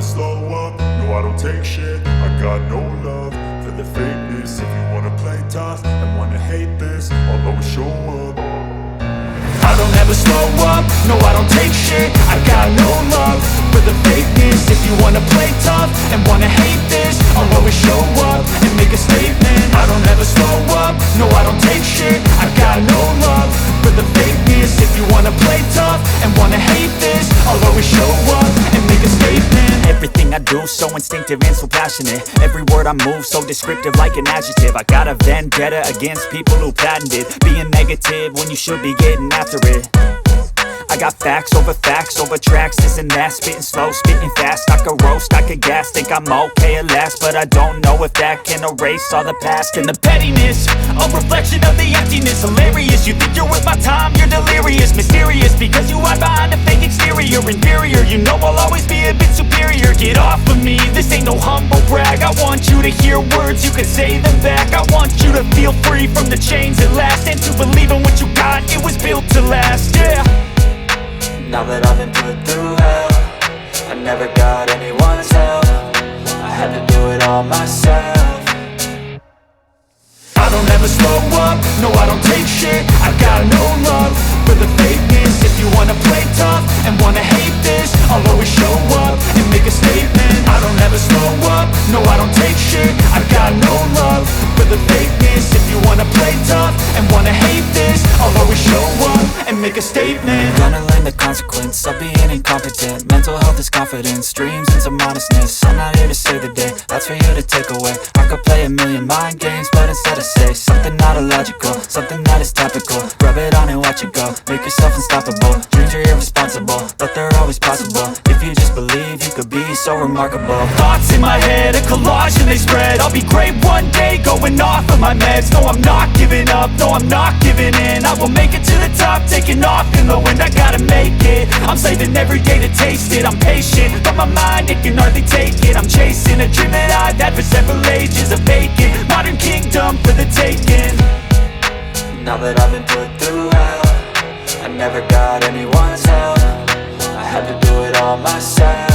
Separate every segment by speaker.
Speaker 1: slow up, no I don't take shit. I got no love for the fakeness. If you wanna play tough and wanna hate this, I'll always show up. I don't ever slow up, no I don't take shit. I got no love for the fakeness. If you wanna play tough and wanna hate this, I'll always show up and make a statement. I don't ever slow up, no I don't take shit. I got no love for the fakeness. If you wanna play tough and wanna hate this, I'll always show up and make a statement.
Speaker 2: Everything I do so instinctive and so passionate. Every word I move so descriptive like an adjective. I got a vendetta against people who patented being negative when you should be getting after it. I got facts over tracks, this and that. Spitting slow, spitting fast, I could roast, I could gas. Think I'm okay at last, but I don't know if that can erase all the past. And the pettiness, a reflection of the emptiness. Hilarious, you think you're worth my time, you're delirious. Mysterious, because you hide behind a fake exterior. Inferior, you know I'll always be a bit superior. Get off of me, this ain't no humble brag. I want you to hear words, you can say them back. I want you to feel free from the chains at last, and to believe in what you got, it was built to last, yeah.
Speaker 3: Now that I've been put through hell, I never got anyone's help. I had to do it all myself.
Speaker 1: I don't ever slow up, no I don't take shit. I got no love for the fakeness. If you wanna play tough and wanna hate this, I'll always show up and make a statement. I don't ever slow up, no I don't take shit. I got no love for the fakeness. If you wanna play tough and wanna hate this, I'll always show up and make a statement.
Speaker 3: Gonna learn the consequence of being incompetent. Mental health is confidence, dreams and some honestness. I'm not here to save the day, that's for you to take away. I could play a million mind games, but instead I say something not illogical, something that is topical. Rub it on and watch it go, make yourself unstoppable. Dreams are irresponsible, but they're always possible. If you just believe, you could be so remarkable.
Speaker 2: Thoughts in my head, a collage and they spread. I'll be great one day, going off of my meds. No, I'm not giving up, no, I'm not giving in. I will make it to the top, taking off in the wind. I gotta make it, I'm saving every day to taste it. I'm patient, but my mind, it can hardly take it. I'm chasing a dream that I've had for several ages. A vacant, modern kingdom for the taking.
Speaker 3: Now that I've been put through hell, I never got anyone's help. I had to do it all myself.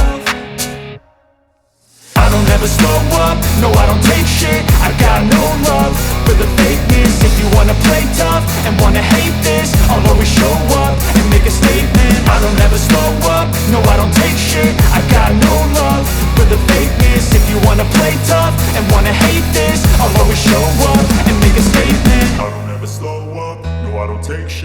Speaker 1: I don't ever slow up, no I don't take shit. I got no love for the fakeness. If you wanna play tough and wanna hate this, I'll always show